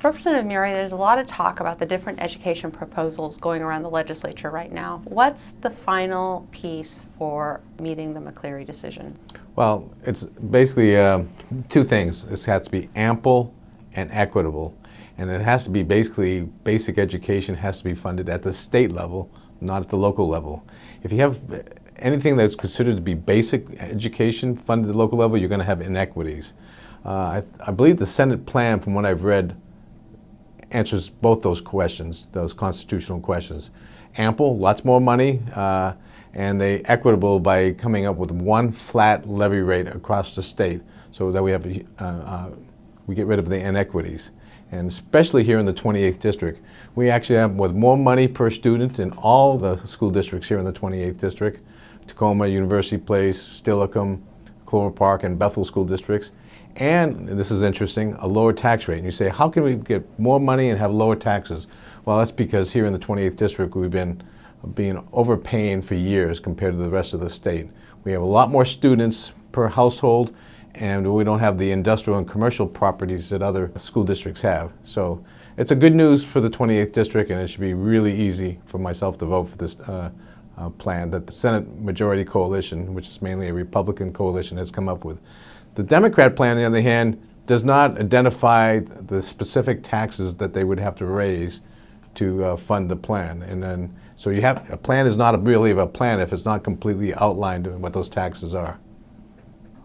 Representative Muri, there's a lot of talk about the different education proposals going around the legislature right now. What's the final piece for meeting the McCleary decision? Well, it's basically two things. This has to be ample and equitable. And it has to be basically, basic education has to be funded at the state level, not at the local level. If you have anything that's considered to be basic education funded at the local level, you're going to have inequities. I believe the Senate plan, from what I've read, answers both those questions, those constitutional questions. Ample, lots more money, and they equitable by coming up with one flat levy rate across the state, so that we get rid of the inequities. And especially here in the 28th district, we actually have with more money per student in all the school districts here in the 28th district, Tacoma, University Place, Steilacoom, Clover Park, and Bethel school districts. And this is interesting, a lower tax rate. And you say, how can we get more money and have lower taxes? Well, that's because here in the 28th district, we've been overpaying for years compared to the rest of the state. We have a lot more students per household, and we don't have the industrial and commercial properties that other school districts have. So it's a good news for the 28th district, and it should be really easy for myself to vote for this plan that the Senate Majority Coalition, which is mainly a Republican coalition, has come up with. The Democrat plan, on the other hand, does not identify the specific taxes that they would have to raise to fund the plan. And then, so you have, a plan is not really a plan if it's not completely outlined what those taxes are.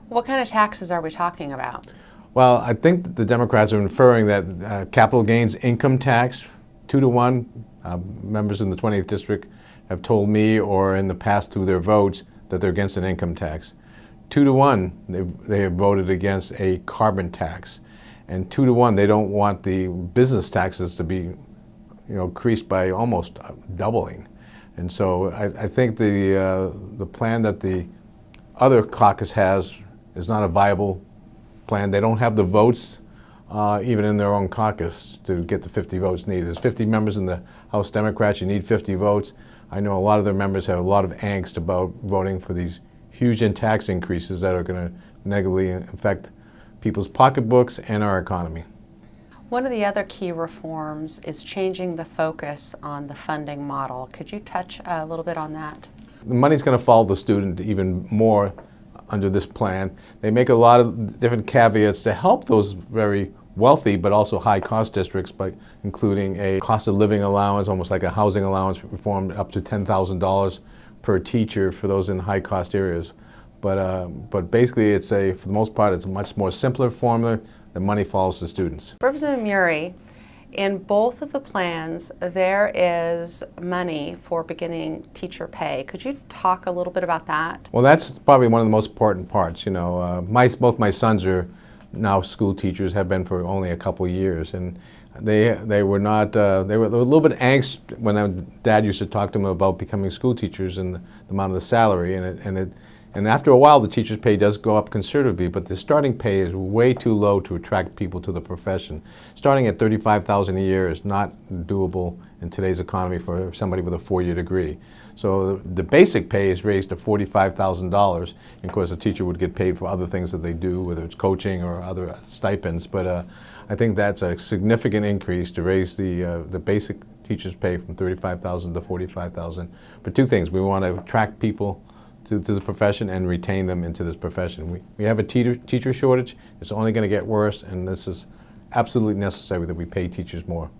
What kind of taxes are we talking about? Well, I think that the Democrats are inferring that capital gains income tax, 2-to-1, members in the 20th district have told me, or in the past through their votes, that they're against an income tax. 2-to-1, they have voted against a carbon tax. And 2-to-1, they don't want the business taxes to be, increased by almost doubling. And so I think the plan that the other caucus has is not a viable plan. They don't have the votes, even in their own caucus, to get the 50 votes needed. There's 50 members in the House Democrats. You need 50 votes. I know a lot of their members have a lot of angst about voting for these huge tax increases that are going to negatively affect people's pocketbooks and our economy. One of the other key reforms is changing the focus on the funding model. Could you touch a little bit on that? The money's going to follow the student even more under this plan. They make a lot of different caveats to help those very wealthy but also high-cost districts, by including a cost of living allowance, almost like a housing allowance reform, up to $10,000 per teacher for those in high-cost areas. But basically, for the most part, it's a much more simpler formula. The money follows the students. Representative Muri, in both of the plans, there is money for beginning teacher pay. Could you talk a little bit about that? Well, that's probably one of the most important parts. Both my sons are now school teachers, have been for only a couple of years, and they were a little bit angst when Dad used to talk to them about becoming school teachers and the amount of the salary, and after a while the teacher's pay does go up considerably, but the starting pay is way too low to attract people to the profession. Starting at $35,000 a year is not doable in today's economy for somebody with a 4-year degree. So the basic pay is raised to $45,000, and of course the teacher would get paid for other things that they do, whether it's coaching or other stipends, but I think that's a significant increase to raise the basic teacher's pay from $35,000 to $45,000. For two things: we want to attract people to the profession and retain them into this profession. We have a teacher shortage. It's only going to get worse, and this is absolutely necessary that we pay teachers more.